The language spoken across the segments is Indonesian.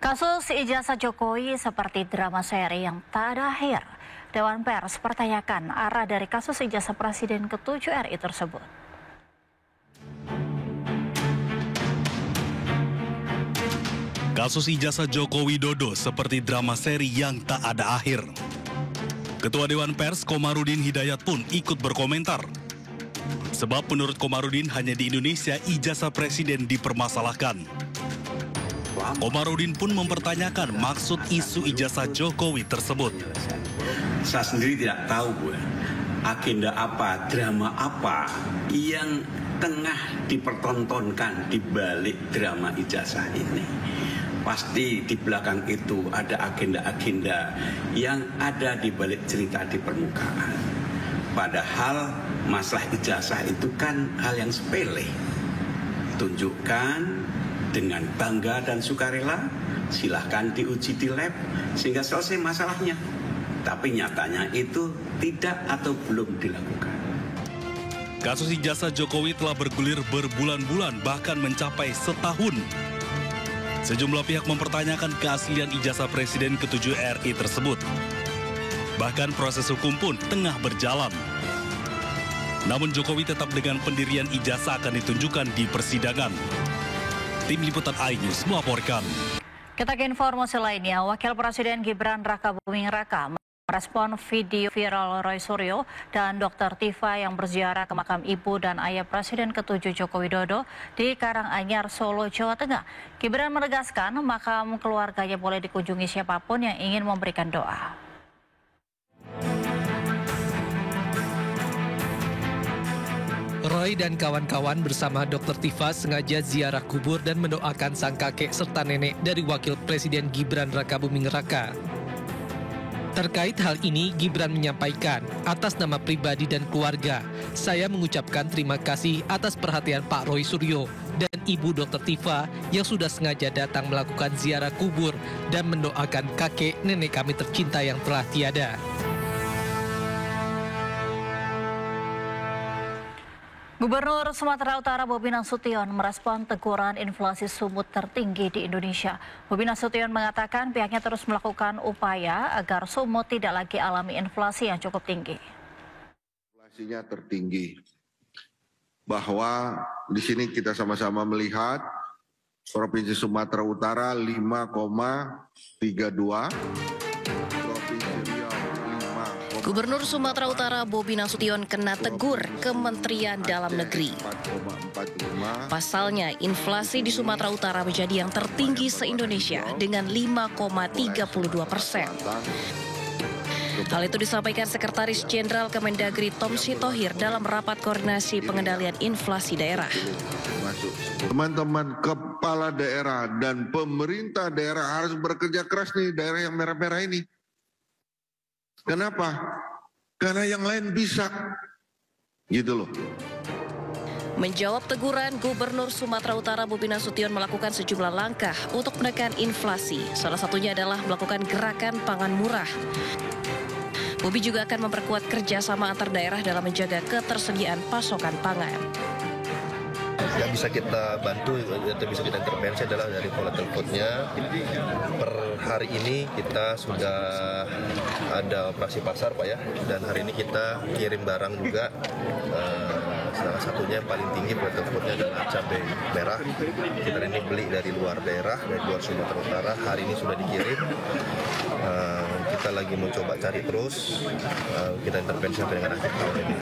Kasus ijazah Jokowi seperti drama seri yang tak ada akhir. Dewan Pers pertanyakan arah dari kasus ijazah Presiden ke-7 RI tersebut. Kasus ijazah Joko Widodo seperti drama seri yang tak ada akhir. Ketua Dewan Pers Komarudin Hidayat pun ikut berkomentar. Sebab menurut Komarudin hanya di Indonesia ijazah presiden dipermasalahkan. Komarudin pun mempertanyakan maksud isu ijazah Jokowi tersebut. Saya sendiri tidak tahu, Bu, agenda apa, drama apa yang tengah dipertontonkan di balik drama ijazah ini. Pasti di belakang itu ada agenda-agenda yang ada di balik cerita di permukaan. Padahal masalah ijazah itu kan hal yang sepele. Tunjukkan dengan bangga dan sukarela, silahkan diuji di lab sehingga selesai masalahnya. Tapi nyatanya itu tidak atau belum dilakukan. Kasus ijazah Jokowi telah bergulir berbulan-bulan bahkan mencapai setahun. Sejumlah pihak mempertanyakan keaslian ijazah Presiden ke-7 RI tersebut. Bahkan proses hukum pun tengah berjalan. Namun Jokowi tetap dengan pendirian ijazah akan ditunjukkan di persidangan. Tim Liputan iNews melaporkan. Kita ke informasi lainnya, Wakil Presiden Gibran Rakabuming Raka merespon video viral Roy Suryo dan Dr. Tifa yang berziarah ke makam ibu dan ayah Presiden ke-7 Joko Widodo di Karanganyar, Solo, Jawa Tengah. Gibran menegaskan makam keluarganya boleh dikunjungi siapapun yang ingin memberikan doa. Roy dan kawan-kawan bersama Dr. Tifa sengaja ziarah kubur dan mendoakan sang kakek serta nenek dari Wakil Presiden Gibran Rakabuming Raka. Terkait hal ini, Gibran menyampaikan, atas nama pribadi dan keluarga, saya mengucapkan terima kasih atas perhatian Pak Roy Suryo dan Ibu Dr. Tifa yang sudah sengaja datang melakukan ziarah kubur dan mendoakan kakek nenek kami tercinta yang telah tiada. Gubernur Sumatera Utara Bobi Nasution merespon teguran inflasi sumut tertinggi di Indonesia. Bobi Nasution mengatakan pihaknya terus melakukan upaya agar sumut tidak lagi alami inflasi yang cukup tinggi. Inflasinya tertinggi. Bahwa di sini kita sama-sama melihat Provinsi Sumatera Utara 5,32. Gubernur Sumatera Utara Bobi Nasution kena tegur Kementerian Dalam Negeri. Pasalnya, inflasi di Sumatera Utara menjadi yang tertinggi se-Indonesia dengan 5,32%. Hal itu disampaikan Sekretaris Jenderal Kemendagri Tom Sitohir dalam rapat koordinasi pengendalian inflasi daerah. Teman-teman kepala daerah dan pemerintah daerah harus bekerja keras nih, daerah yang merah-merah ini. Kenapa? Karena yang lain bisa, gitu loh. Menjawab teguran, Gubernur Sumatera Utara Bobi Nasution melakukan sejumlah langkah untuk menekan inflasi. Salah satunya adalah melakukan gerakan pangan murah. Bobi juga akan memperkuat kerjasama antar daerah dalam menjaga ketersediaan pasokan pangan. Yang bisa kita bantu atau bisa kita intervensi adalah dari pola teleponnya. Per hari ini kita sudah ada operasi pasar, Pak, ya, dan hari ini kita kirim barang juga. Salah satunya yang paling tinggi pola teleponnya adalah cabai merah. Kita ini beli dari luar daerah, dari luar Sumatera Utara. Hari ini sudah dikirim. Kita lagi mencoba cari terus. Kita intervensi sampai dengan akhir tahun ini.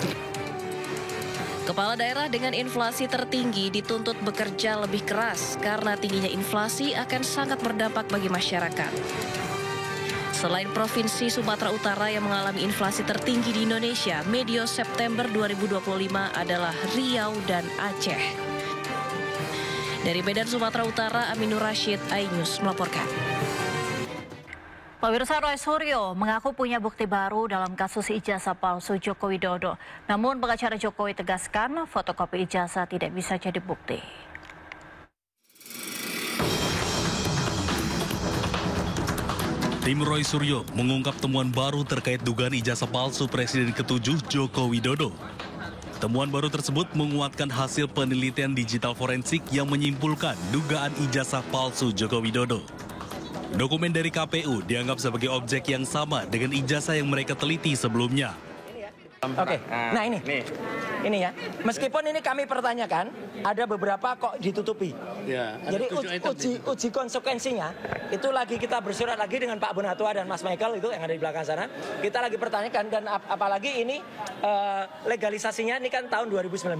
Kepala daerah dengan inflasi tertinggi dituntut bekerja lebih keras karena tingginya inflasi akan sangat berdampak bagi masyarakat. Selain Provinsi Sumatera Utara yang mengalami inflasi tertinggi di Indonesia, medio September 2025 adalah Riau dan Aceh. Dari Medan, Sumatera Utara, Aminur Rashid, iNews melaporkan. Pemirsa, Roy Suryo mengaku punya bukti baru dalam kasus ijazah palsu Joko Widodo. Namun pengacara Jokowi tegaskan fotokopi ijazah tidak bisa jadi bukti. Tim Roy Suryo mengungkap temuan baru terkait dugaan ijazah palsu Presiden ke-7 Joko Widodo. Temuan baru tersebut menguatkan hasil penelitian digital forensik yang menyimpulkan dugaan ijazah palsu Joko Widodo. Dokumen dari KPU dianggap sebagai objek yang sama dengan ijazah yang mereka teliti sebelumnya. Oke, nah ini ya. Meskipun ini kami pertanyakan, ada beberapa kok ditutupi. Ya, jadi uji konsekuensinya itu lagi kita bersurat lagi dengan Pak Bonatua dan Mas Michael itu yang ada di belakang sana. Kita lagi pertanyakan dan apalagi ini legalisasinya ini kan tahun 2019.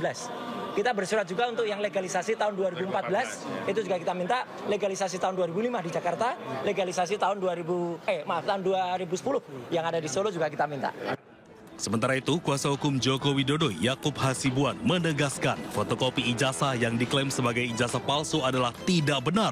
Kita bersurat juga untuk yang legalisasi tahun 2014 itu juga kita minta, legalisasi tahun 2005 di Jakarta, legalisasi tahun 2010 yang ada di Solo juga kita minta. Sementara itu, kuasa hukum Joko Widodo Yakub Hasibuan menegaskan fotokopi ijazah yang diklaim sebagai ijazah palsu adalah tidak benar.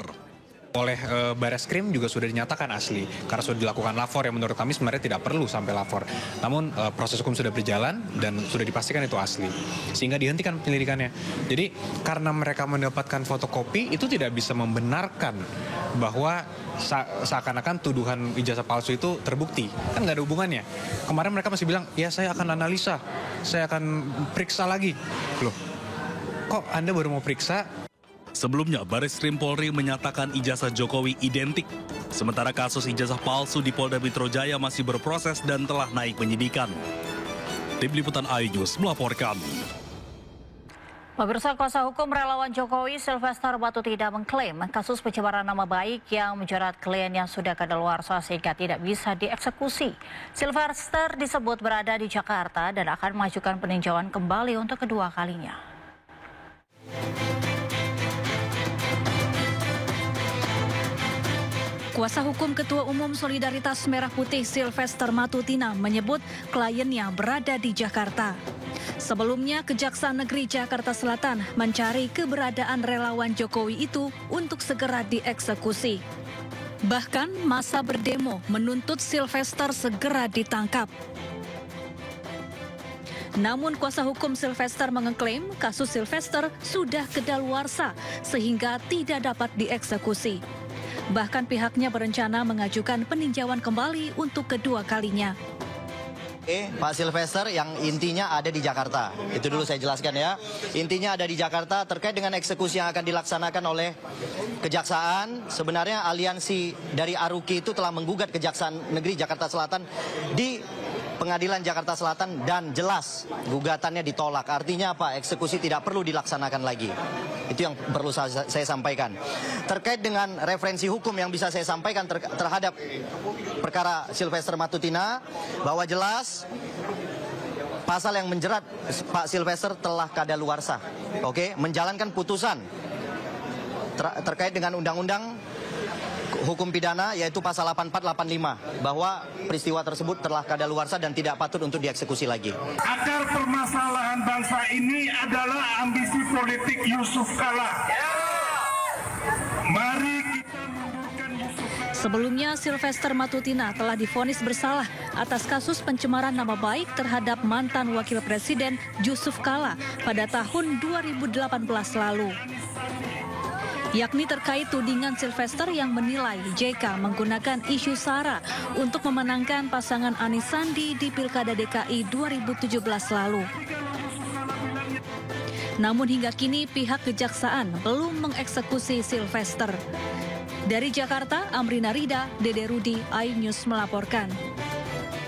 Oleh Bareskrim juga sudah dinyatakan asli karena sudah dilakukan lapor yang menurut kami sebenarnya tidak perlu sampai lapor. Namun proses hukum sudah berjalan dan sudah dipastikan itu asli sehingga dihentikan penyelidikannya. Jadi karena mereka mendapatkan fotokopi itu tidak bisa membenarkan bahwa seakan-akan tuduhan ijazah palsu itu terbukti. Kan nggak ada hubungannya. Kemarin mereka masih bilang, ya saya akan analisa, saya akan periksa lagi. Loh, kok Anda baru mau periksa? Sebelumnya, Bareskrim Polri menyatakan ijazah Jokowi identik. Sementara kasus ijazah palsu di Polda Metro Jaya masih berproses dan telah naik penyidikan. Tim Liputan iNews melaporkan. Pemirsa, kuasa hukum relawan Jokowi Sylvester Matutina mengklaim kasus pencemaran nama baik yang menjerat klien yang sudah kadaluarsa sehingga tidak bisa dieksekusi. Sylvester disebut berada di Jakarta dan akan mengajukan peninjauan kembali untuk kedua kalinya. Kuasa hukum Ketua Umum Solidaritas Merah Putih Sylvester Matutina menyebut kliennya berada di Jakarta. Sebelumnya, Kejaksaan Negeri Jakarta Selatan mencari keberadaan relawan Jokowi itu untuk segera dieksekusi. Bahkan massa berdemo menuntut Sylvester segera ditangkap. Namun kuasa hukum Sylvester mengklaim kasus Sylvester sudah kadaluarsa sehingga tidak dapat dieksekusi. Bahkan pihaknya berencana mengajukan peninjauan kembali untuk kedua kalinya. Pak Sylvester yang intinya ada di Jakarta. Itu dulu saya jelaskan ya. Intinya ada di Jakarta terkait dengan eksekusi yang akan dilaksanakan oleh Kejaksaan. Sebenarnya aliansi dari Aruki itu telah menggugat Kejaksaan Negeri Jakarta Selatan di Pengadilan Jakarta Selatan dan jelas gugatannya ditolak. Artinya apa? Eksekusi tidak perlu dilaksanakan lagi. Itu yang perlu saya sampaikan. Terkait dengan referensi hukum yang bisa saya sampaikan terhadap perkara Sylvester Matutina, bahwa jelas pasal yang menjerat Pak Sylvester telah kadaluarsa. Oke, menjalankan putusan terkait dengan undang-undang hukum pidana yaitu pasal 8485 bahwa peristiwa tersebut telah kadaluarsa dan tidak patut untuk dieksekusi lagi. Akar permasalahan bangsa ini adalah ambisi politik Yusuf Kala. Mari kita mundurkan Yusuf Kala. Sebelumnya, Sylvester Matutina telah divonis bersalah atas kasus pencemaran nama baik terhadap mantan Wakil Presiden Yusuf Kala pada tahun 2018 lalu. Yakni terkait tudingan Sylvester yang menilai JK menggunakan isu SARA untuk memenangkan pasangan Anies Sandi di Pilkada DKI 2017 lalu. Namun hingga kini pihak Kejaksaan belum mengeksekusi Sylvester. Dari Jakarta, Amrina Rida, Dede Rudi, iNews melaporkan.